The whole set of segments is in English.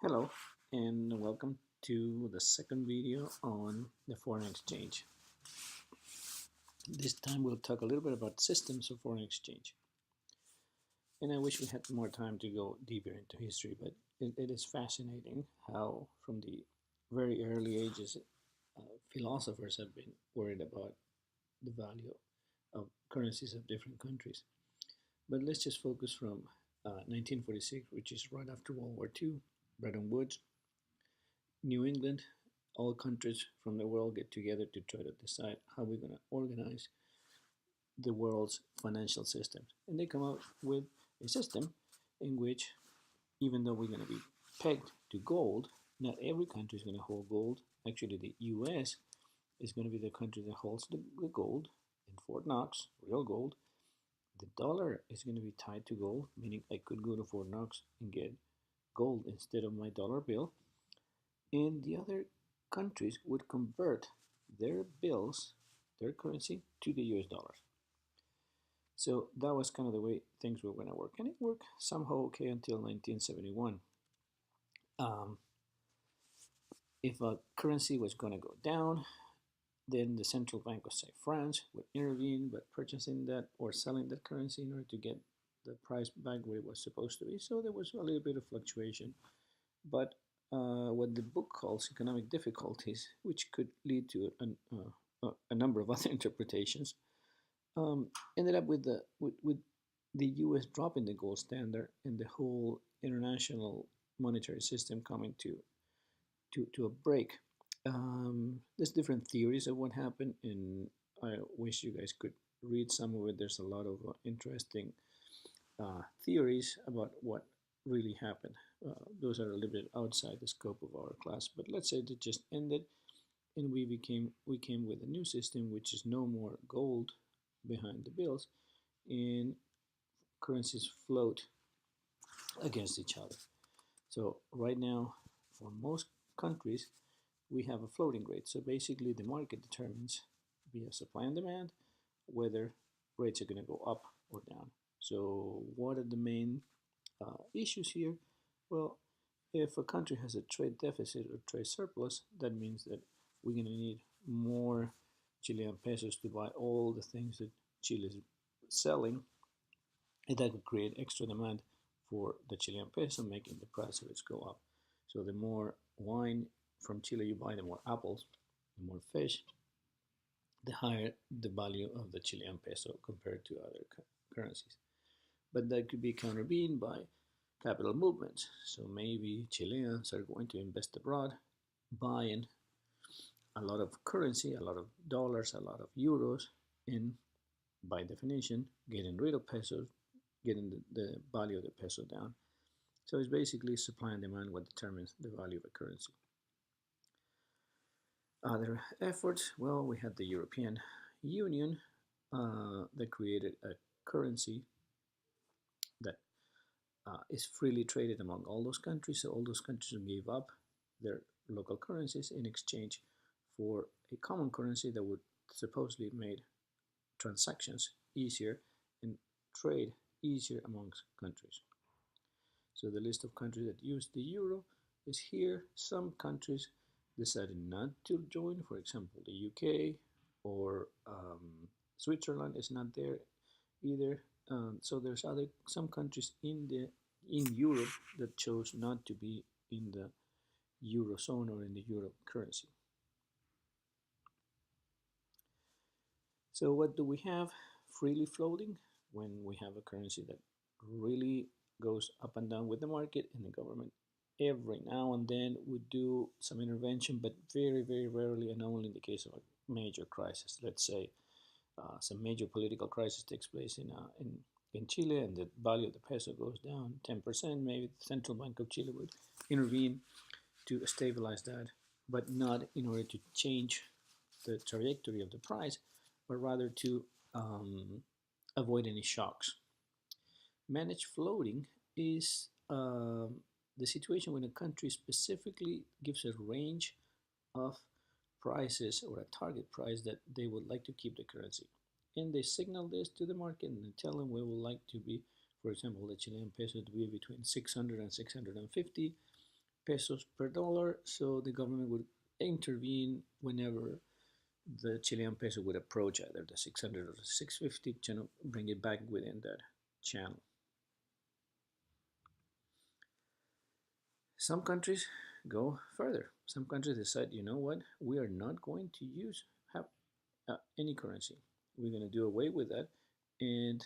Hello and welcome to the second video on the foreign exchange. This time we'll talk a little bit about systems of foreign exchange. And I wish we had more time to go deeper into history, but it is fascinating how from the very early ages philosophers have been worried about the value of currencies of different countries. But let's just focus from 1946, which is right after World War II, Bretton Woods, New England, all countries from the world get together to try to decide how we're going to organize the world's financial systems. And they come up with a system in which, even though we're going to be pegged to gold, not every country is going to hold gold. Actually, the US is going to be the country that holds the gold in Fort Knox, real gold. The dollar is going to be tied to gold, meaning I could go to Fort Knox and get gold instead of my dollar bill. And the other countries would convert their bills, their currency, to the US dollars. So that was kind of the way things were going to work. And it worked somehow okay until 1971. Um, if a currency was going to go down, then the central bank of, say, France would intervene by purchasing that or selling that currency in order to get the price back where it was supposed to be. So there was a little bit of fluctuation. But what the book calls economic difficulties, which could lead to a number of other interpretations, ended up with the U.S. dropping the gold standard and the whole international monetary system coming to a break. There's different theories of what happened, and I wish you guys could read some of it. There's a lot of interesting theories about what really happened. Those are a little bit outside the scope of our class, but let's say that just ended, and we came with a new system, which is no more gold behind the bills, and currencies float against each other. So right now, for most countries, we have a floating rate. So basically, the market determines via supply and demand whether rates are going to go up or down. So what are the main issues here? Well, if a country has a trade deficit or trade surplus, that means that we're going to need more Chilean pesos to buy all the things that Chile is selling, and that would create extra demand for the Chilean peso, making the price of it go up. So the more wine from Chile you buy, the more apples, the more fish, the higher the value of the Chilean peso compared to other currencies. But that could be countervened by capital movements. So maybe Chileans are going to invest abroad, buying a lot of currency, a lot of dollars, a lot of euros, and by definition, getting rid of pesos, getting the value of the peso down. So it's basically supply and demand what determines the value of a currency. Other efforts, well, we had the European Union that created a currency that is freely traded among all those countries. So all those countries gave up their local currencies in exchange for a common currency that would supposedly made transactions easier and trade easier amongst countries. So the list of countries that use the euro is here. Some countries decided not to join, for example, the UK or Switzerland is not there either. So there's some countries in Europe that chose not to be in the eurozone or in the euro currency. So what do we have freely floating when we have a currency that really goes up and down with the market, and the government every now and then would do some intervention, but very, very rarely, and only in the case of a major crisis. Let's say some major political crisis takes place in Chile, and the value of the peso goes down 10%. Maybe the Central Bank of Chile would intervene to stabilize that, but not in order to change the trajectory of the price, but rather to avoid any shocks. Managed floating is the situation when a country specifically gives a range of prices or a target price that they would like to keep the currency. And they signal this to the market and they tell them we would like to be, for example, the Chilean peso to be between 600 and 650, pesos per dollar, so the government would intervene whenever the Chilean peso would approach either the 600 or the 650 to bring it back within that channel. Some countries go further. Some countries decide, you know what, we are not going to have any currency. We're going to do away with that, and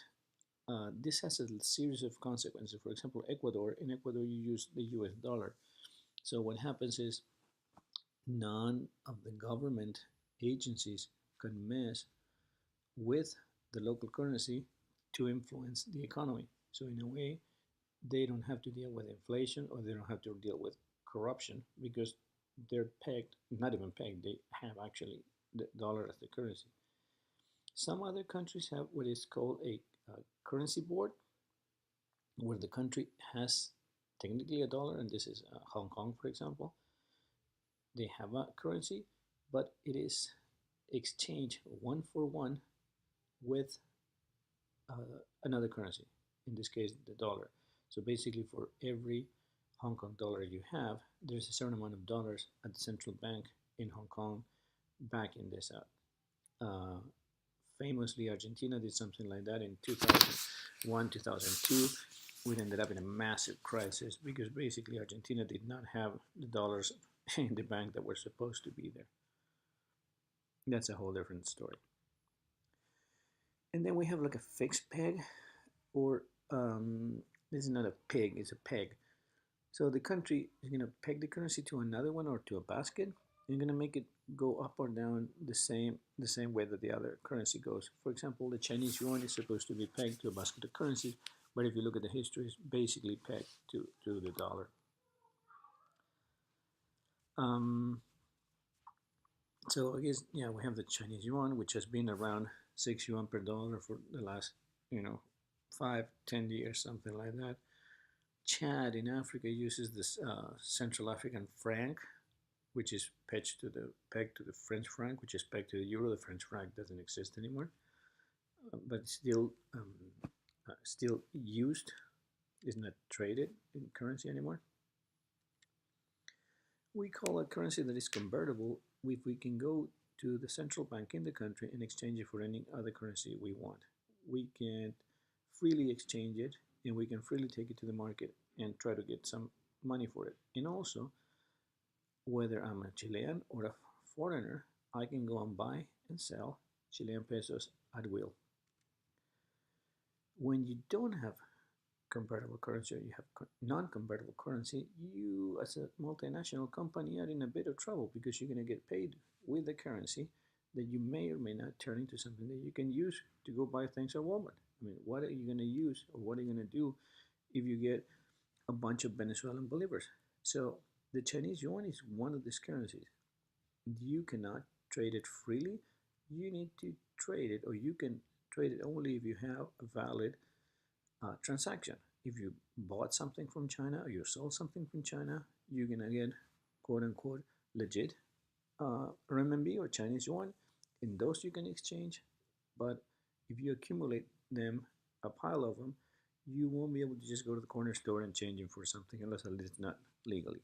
this has a series of consequences. For example, Ecuador. In Ecuador, you use the U.S. dollar. So what happens is none of the government agencies can mess with the local currency to influence the economy. So in a way, they don't have to deal with inflation, or they don't have to deal with corruption, because they're pegged, not even pegged, they have actually the dollar as the currency. Some other countries have what is called a currency board, where the country has technically a dollar, and this is Hong Kong, for example. They have a currency, but it is exchanged one for one with another currency, in this case, the dollar. So basically, for every Hong Kong dollar you have, there's a certain amount of dollars at the central bank in Hong Kong backing this up. Famously, Argentina did something like that in 2001, 2002. We ended up in a massive crisis because basically Argentina did not have the dollars in the bank that were supposed to be there. That's a whole different story. And then we have like a fixed peg, or this is not a pig, it's a peg. So the country is going to peg the currency to another one or to a basket. You're going to make it go up or down the same way that the other currency goes. For example, the Chinese yuan is supposed to be pegged to a basket of currencies, but if you look at the history, it's basically pegged to the dollar. So I guess, yeah, we have the Chinese yuan, which has been around 6 yuan per dollar for the last 5-10 years, something like that. Chad in Africa uses this Central African franc, which is pegged to the French franc, which is pegged to the euro. The French franc doesn't exist anymore, but still used. Is not traded in currency anymore. We call a currency that is convertible if we can go to the central bank in the country and exchange it for any other currency we want. We can freely exchange it, and we can freely take it to the market and try to get some money for it. And also, whether I'm a Chilean or a foreigner, I can go and buy and sell Chilean pesos at will. When you don't have convertible currency, or you have non-convertible currency, you as a multinational company are in a bit of trouble, because you're going to get paid with the currency that you may or may not turn into something that you can use to go buy things at Walmart. I mean, what are you going to use, or what are you going to do if you get a bunch of Venezuelan bolivars? So the Chinese yuan is one of these currencies. You cannot trade it freely. You need to trade it, or you can trade it only if you have a valid transaction. If you bought something from China or you sold something from China, you're gonna get quote unquote legit renminbi or Chinese yuan. In those you can exchange, but if you accumulate them, a pile of them, you won't be able to just go to the corner store and change them for something, unless at least not legally.